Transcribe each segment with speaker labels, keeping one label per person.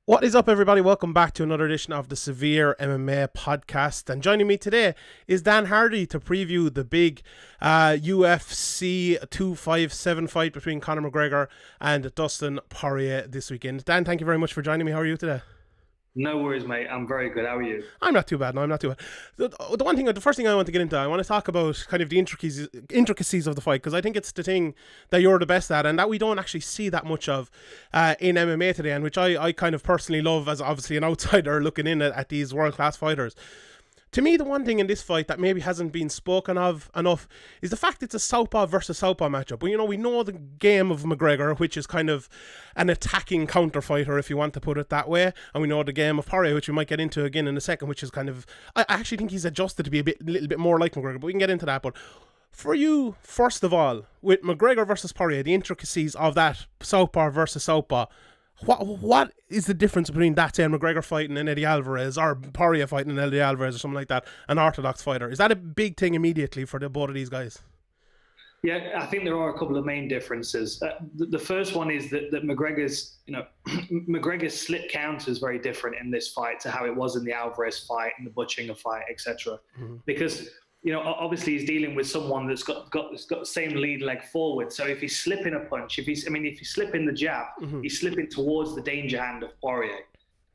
Speaker 1: What is up, everybody? Welcome back to another edition of the Severe MMA podcast. And joining me today is Dan Hardy to preview the big UFC 257 fight between Conor McGregor and Dustin Poirier this weekend. Dan, thank you very much for joining me. How are you today?
Speaker 2: No worries, mate. I'm very good. How are you?
Speaker 1: I'm not too bad. No, I'm not too bad. The first thing I want to get into, I want to talk about kind of the intricacies of the fight, because I think it's the thing that you're the best at and that we don't actually see that much of in MMA today, and which I kind of personally love as obviously an outsider looking in at these world class fighters. To me, the one thing in this fight that maybe hasn't been spoken of enough is the fact it's a southpaw versus southpaw matchup. Well, we know the game of McGregor, which is kind of an attacking counter fighter, if you want to put it that way. And we know the game of Poirier, which we might get into again in a second, which is kind of, I actually think he's adjusted to be a little bit more like McGregor, but we can get into that. But for you, first of all, with McGregor versus Poirier, the intricacies of that southpaw versus southpaw, what is the difference between that, say, McGregor fighting an Eddie Alvarez or Poirier fighting an Eddie Alvarez or something like that, an orthodox fighter? Is that a big thing immediately for both of these guys?
Speaker 2: Yeah, I think there are a couple of main differences. The first one is that McGregor's, McGregor's slip counter is very different in this fight to how it was in the Alvarez fight and the Butchinger fight, etc. Because obviously he's dealing with someone that's got the same lead leg forward. So if he's slipping a punch, if he's slipping the jab, he's slipping towards the danger hand of Poirier.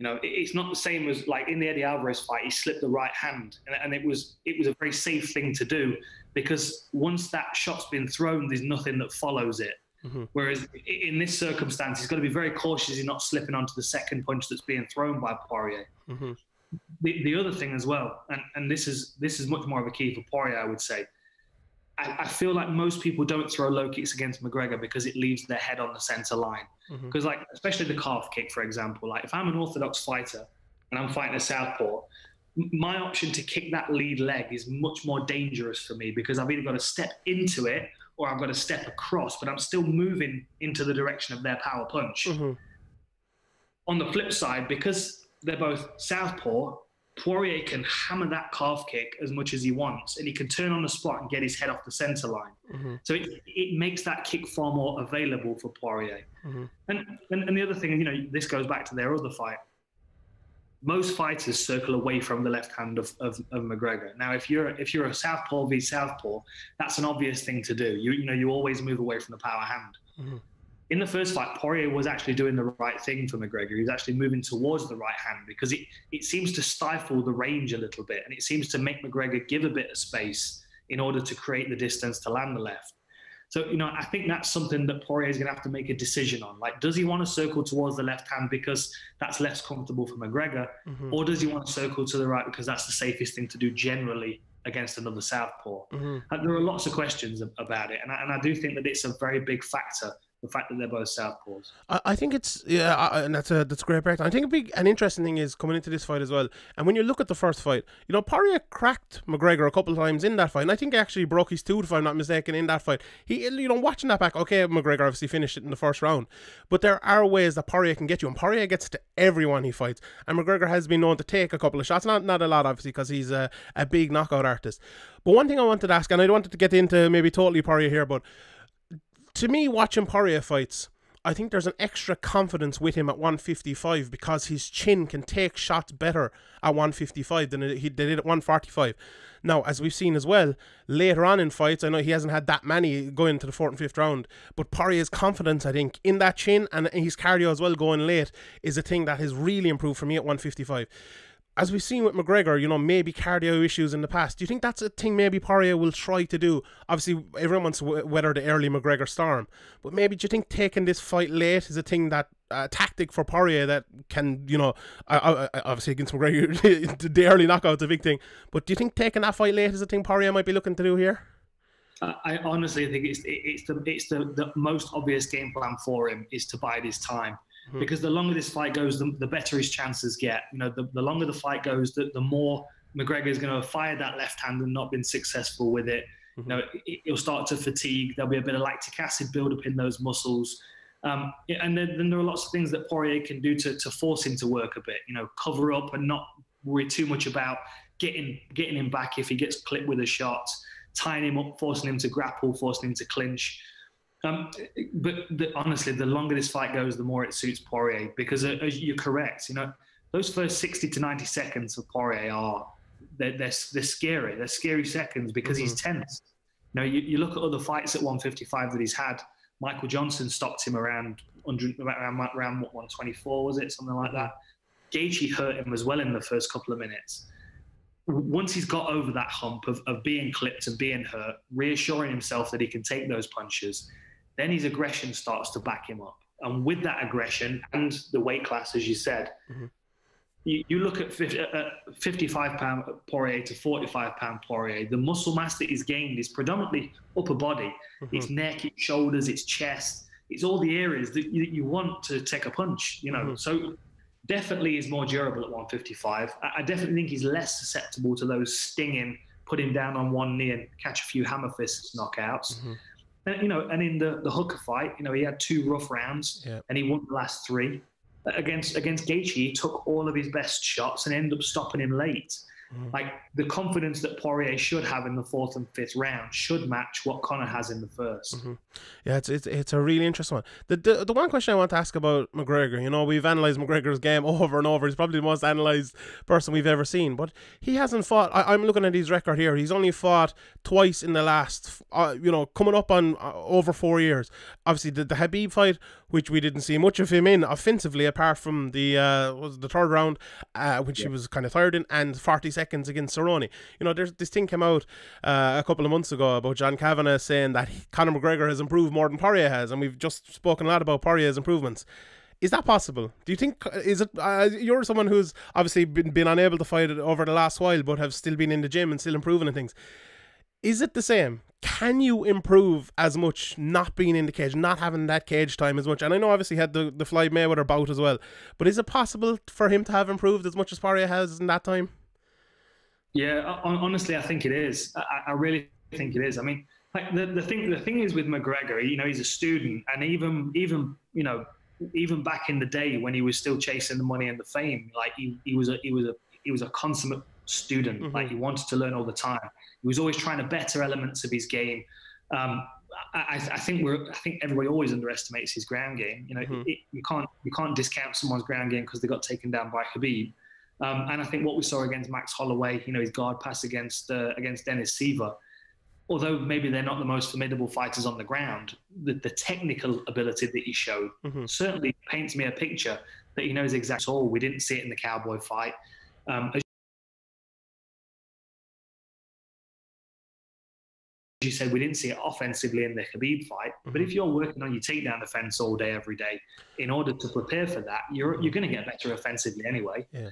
Speaker 2: It's not the same as like in the Eddie Alvarez fight, he slipped the right hand, and it was a very safe thing to do because once that shot's been thrown, there's nothing that follows it. Whereas in this circumstance, he's got to be very cautious he's not slipping onto the second punch that's being thrown by Poirier. The other thing as well, and this is much more of a key for Poirier, I would say. I feel like most people don't throw low kicks against McGregor because it leaves their head on the center line. Because especially the calf kick, for example, like if I'm an orthodox fighter and I'm fighting a southpaw, my option to kick that lead leg is much more dangerous for me because I've either got to step into it or I've got to step across, but I'm still moving into the direction of their power punch. On the flip side, because they're both southpaw, Poirier can hammer that calf kick as much as he wants, and he can turn on the spot and get his head off the center line. So it makes that kick far more available for Poirier. And the other thing, this goes back to their other fight. Most fighters circle away from the left hand of McGregor. Now, if you're a southpaw v southpaw, that's an obvious thing to do. You always move away from the power hand. In the first fight, Poirier was actually doing the right thing for McGregor. He was actually moving towards the right hand because it seems to stifle the range a little bit, and it seems to make McGregor give a bit of space in order to create the distance to land the left. So, I think that's something that Poirier is going to have to make a decision on. Like, does he want to circle towards the left hand because that's less comfortable for McGregor, or does he want to circle to the right because that's the safest thing to do generally against another southpaw? There are lots of questions about it, and I do think that it's a very big factor, the fact that they're both southpaws.
Speaker 1: I think it's and that's a great breakdown. I think an interesting thing is coming into this fight as well. And when you look at the first fight, Poirier cracked McGregor a couple of times in that fight, and I think he actually broke his tooth, if I'm not mistaken, in that fight. He, watching that back, okay, McGregor obviously finished it in the first round, but there are ways that Poirier can get you, and Poirier gets to everyone he fights. And McGregor has been known to take a couple of shots, not a lot obviously, because he's a big knockout artist. But one thing I wanted to ask, and I don't wanted to get into maybe totally Poirier here, but to me, watching Poirier fights, I think there's an extra confidence with him at 155 because his chin can take shots better at 155 than they did at 145. Now, as we've seen as well, later on in fights, I know he hasn't had that many going into the fourth and fifth round, but Poirier's confidence, I think, in that chin and his cardio as well going late is a thing that has really improved for me at 155. As we've seen with McGregor, maybe cardio issues in the past. Do you think that's a thing maybe Poirier will try to do? Obviously, everyone wants to weather the early McGregor storm. But maybe do you think taking this fight late is a thing that, tactic for Poirier that can, obviously against McGregor, the early knockout's a big thing. But do you think taking that fight late is a thing Poirier might be looking to do here?
Speaker 2: I honestly think it's the most obvious game plan for him is to bide his time. Because the longer this fight goes, the better his chances get. The longer the fight goes, the more McGregor is going to have fired that left hand and not been successful with it. He'll start to fatigue. There'll be a bit of lactic acid buildup in those muscles. And then there are lots of things that Poirier can do to force him to work a bit. Cover up and not worry too much about getting him back if he gets clipped with a shot, tying him up, forcing him to grapple, forcing him to clinch. Um, but honestly, the longer this fight goes, the more it suits Poirier, because you're correct. Those first 60 to 90 seconds of Poirier they're scary. They're scary seconds because he's tense. You look at other fights at 155 that he's had. Michael Johnson stopped him around 124, was it? Something like that. Gaethje hurt him as well in the first couple of minutes. Once he's got over that hump of being clipped and being hurt, reassuring himself that he can take those punches, then his aggression starts to back him up. And with that aggression and the weight class, as you said, you look at 55-pound Poirier to 45-pound Poirier, the muscle mass that he's gained is predominantly upper body. It's neck, it's shoulders, it's chest. It's all the areas that you want to take a punch, So definitely is more durable at 155. I definitely think he's less susceptible to those stinging, put him down on one knee and catch a few hammer fists knockouts. And, and in the Hooker fight, he had 2 rough rounds and he won the last 3. Against Gaethje, he took all of his best shots and ended up stopping him late. Like, the confidence that Poirier should have in the 4th and 5th round should match what Conor has in the 1st.
Speaker 1: Yeah, it's a really interesting one. The one question I want to ask about McGregor, we've analysed McGregor's game over and over. He's probably the most analysed person we've ever seen, but he hasn't fought. I'm looking at his record here. He's only fought twice in the last, coming up on over 4 years. Obviously, the Khabib fight, which we didn't see much of him in offensively, apart from the 3rd round, which he was kind of tired in, and 40 seconds against Cerrone. There's this thing came out a couple of months ago about John Kavanagh saying that Conor McGregor has improved more than Poirier has, and we've just spoken a lot about Poirier's improvements. Is that possible? Do you think, is it, you're someone who's obviously been unable to fight it over the last while, but have still been in the gym and still improving and things. Is it the same? Can you improve as much not being in the cage, not having that cage time as much? And I know obviously he had the Floyd Mayweather bout as well, but is it possible for him to have improved as much as Poirier has in that time?
Speaker 2: Yeah, honestly, I think it is. I really think it is. I mean, like the thing is with McGregor, he's a student, and even back in the day when he was still chasing the money and the fame, like he was a consummate student. Like, he wanted to learn all the time. He was always trying to better elements of his game. I think everybody always underestimates his ground game. You can't discount someone's ground game because they got taken down by Khabib. And I think what we saw against Max Holloway, his guard pass against Dennis Siver, although maybe they're not the most formidable fighters on the ground, the technical ability that he showed certainly paints me a picture that he knows exactly all. We didn't see it in the Cowboy fight. As you said, we didn't see it offensively in the Khabib fight. But if you're working on your takedown defense all day, every day, in order to prepare for that, you're going to get better offensively anyway. Yeah.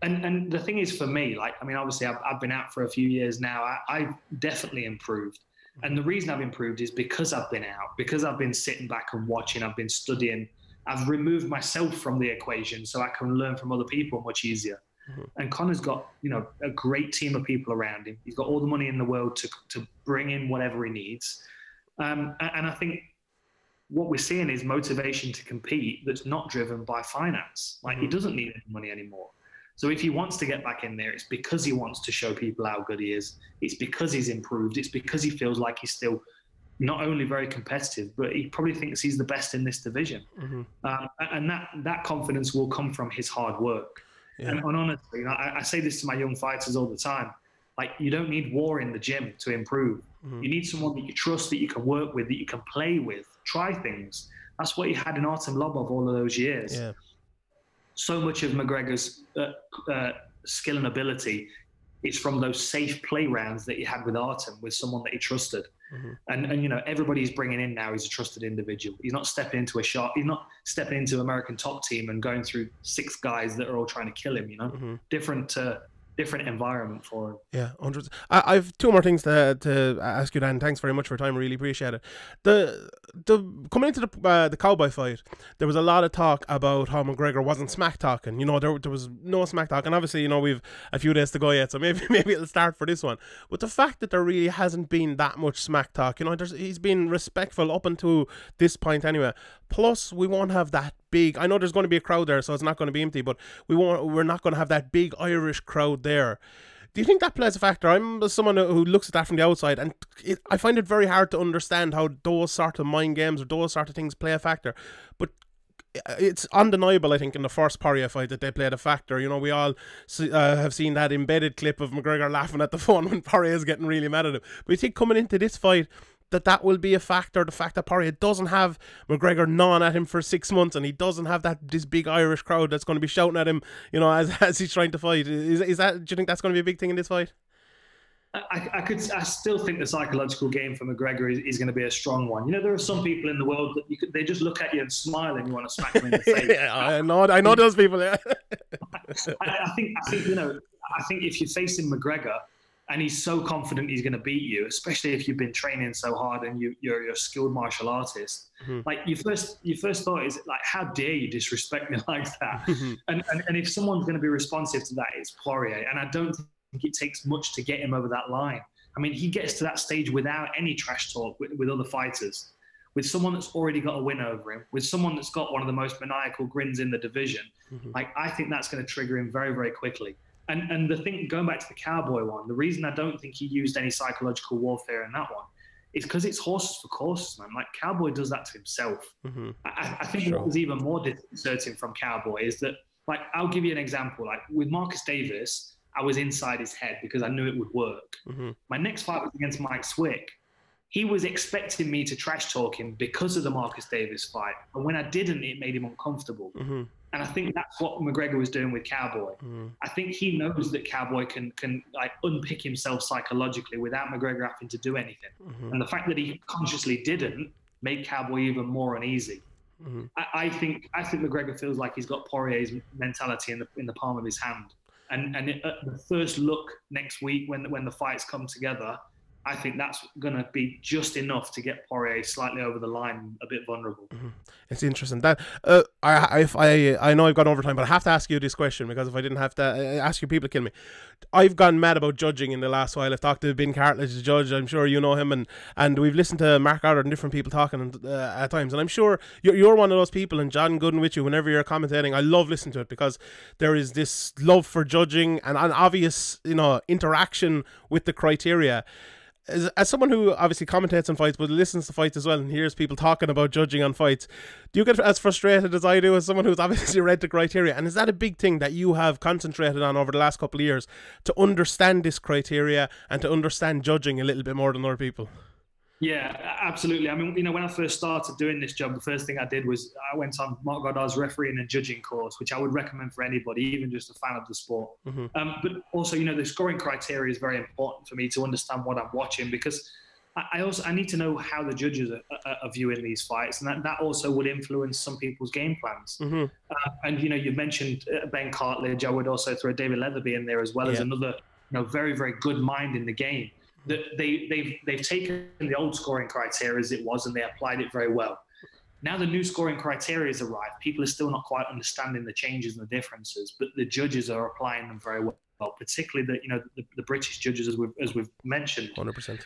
Speaker 2: And the thing is, for me, obviously I've been out for a few years now. I've definitely improved. And the reason I've improved is because I've been out, because I've been sitting back and watching, I've been studying. I've removed myself from the equation so I can learn from other people much easier. And Conor's got, a great team of people around him. He's got all the money in the world to bring in whatever he needs. And I think what we're seeing is motivation to compete that's not driven by finance. Like, he doesn't need any money anymore. So if he wants to get back in there, it's because he wants to show people how good he is. It's because he's improved. It's because he feels like he's still not only very competitive, but he probably thinks he's the best in this division. And that confidence will come from his hard work. Yeah. And honestly, I say this to my young fighters all the time. Like, you don't need war in the gym to improve. You need someone that you trust, that you can work with, that you can play with, try things. That's what he had in Artem Lobov all of those years. Yeah. So much of McGregor's skill and ability is from those safe play rounds that he had with Artem, with someone that he trusted. And everybody he's bringing in now is a trusted individual. He's not stepping into he's not stepping into American top team and going through 6 guys that are all trying to kill him. Different environment for him.
Speaker 1: Yeah, hundreds. I've 2 more things to ask you, Dan. Thanks very much for your time. I really appreciate it. The coming into the Cowboy fight, there was a lot of talk about how McGregor wasn't smack talking. There was no smack talk, and obviously, we've a few days to go yet, so maybe it'll start for this one. But the fact that there really hasn't been that much smack talk, he's been respectful up until this point anyway. Plus, we won't have that big. I know there's going to be a crowd there, so it's not going to be empty. But we're not going to have that big Irish crowd there. Do you think that plays a factor? I'm someone who looks at that from the outside, and I find it very hard to understand how those sort of mind games or those sort of things play a factor. But it's undeniable, I think, in the first Poirier fight that they played a factor. You know, we all have seen that embedded clip of McGregor laughing at the phone when Poirier is getting really mad at him. But you think coming into this fight that will be a factor, the fact that Poirier doesn't have McGregor gnawing at him for 6 months, and he doesn't have this big Irish crowd that's going to be shouting at him, you know, as he's trying to fight. Is that, do you think that's going to be a big thing in this fight?
Speaker 2: I still think the psychological game for McGregor is going to be a strong one. You know, there are some people in the world that they just look at you and smile, and you want to smack them in the face.
Speaker 1: Yeah, I know those people. Yeah.
Speaker 2: I think you know, I think if you're facing McGregor and he's so confident he's going to beat you, especially if you've been training so hard and you're a skilled martial artist, like your first thought is like, how dare you disrespect me like that? And if someone's going to be responsive to that, it's Poirier, and I don't think it takes much to get him over that line. I mean, he gets to that stage without any trash talk with other fighters, with someone that's already got a win over him, with someone that's got one of the most maniacal grins in the division. Like, I think that's going to trigger him very, very quickly. And the thing, going back to the Cowboy one, the reason I don't think he used any psychological warfare in that one is because it's horses for courses, man. Like, Cowboy does that to himself. I think what was even more disconcerting from Cowboy is that, like, I'll give you an example. Like, with Marcus Davis, I was inside his head because I knew it would work. My next fight was against Mike Swick. He was expecting me to trash talk him because of the Marcus Davis fight. And when I didn't, it made him uncomfortable. And I think that's what McGregor was doing with Cowboy. I think he knows that Cowboy can like unpick himself psychologically without McGregor having to do anything. And the fact that he consciously didn't made Cowboy even more uneasy. I think McGregor feels like he's got Poirier's mentality in the palm of his hand. And at the first look next week when the fights come together, I think that's going to be just enough to get Poirier slightly over the line, a bit vulnerable.
Speaker 1: It's interesting. That I know I've gone over time, but I have to ask you this question, because if I didn't have to ask you, people would kill me. I've gone mad about judging in the last while. I've talked to Ben Cartledge, the judge. I'm sure you know him, and we've listened to Mark Goddard and different people talking at times. And I'm sure you're one of those people, and John Gooden with you, whenever you're commentating, I love listening to it, because there is this love for judging and an obvious, you know, interaction with the criteria. As someone who obviously commentates on fights but listens to fights as well and hears people talking about judging on fights, do you get as frustrated as I do, as someone who's obviously read the criteria? And is that a big thing that you have concentrated on over the last couple of years, to understand this criteria and to understand judging a little bit more than other people?
Speaker 2: Yeah, absolutely. I mean, you know, when I first started doing this job, the first thing I did was I went on Mark Goddard's refereeing and judging course, which I would recommend for anybody, even just a fan of the sport. But also, you know, the scoring criteria is very important for me to understand what I'm watching, because I need to know how the judges are viewing these fights, and that also would influence some people's game plans. And, you know, you mentioned Ben Cartledge. I would also throw David Leatherby in there as well, as another, you know, very, very good mind in the game. That they've taken the old scoring criteria as it was, and they applied it very well. Now the new scoring criteria has arrived. People are still not quite understanding the changes and the differences, but the judges are applying them very well, particularly the British judges, as we've mentioned.
Speaker 1: 100%.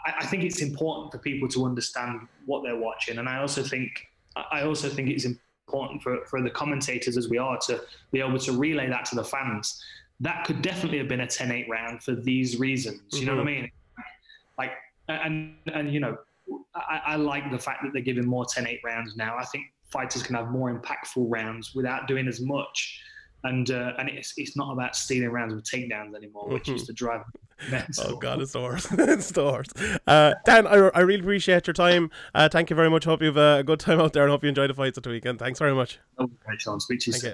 Speaker 2: I think it's important for people to understand what they're watching, and I also think it's important for the commentators, as we are, to be able to relay that to the fans. That could definitely have been a 10-8 round for these reasons. You know what I mean? Like, and you know, I like the fact that they're giving more 10-8 rounds now. I think fighters can have more impactful rounds without doing as much. And it's not about stealing rounds with takedowns anymore, which used to drive me mental.
Speaker 1: Oh God, it's the worst. It's the worst. Dan, I really appreciate your time. Thank you very much. Hope you have a good time out there, and hope you enjoy the fights at the weekend. Thanks very much.
Speaker 2: Okay, Sean. Speak to you soon.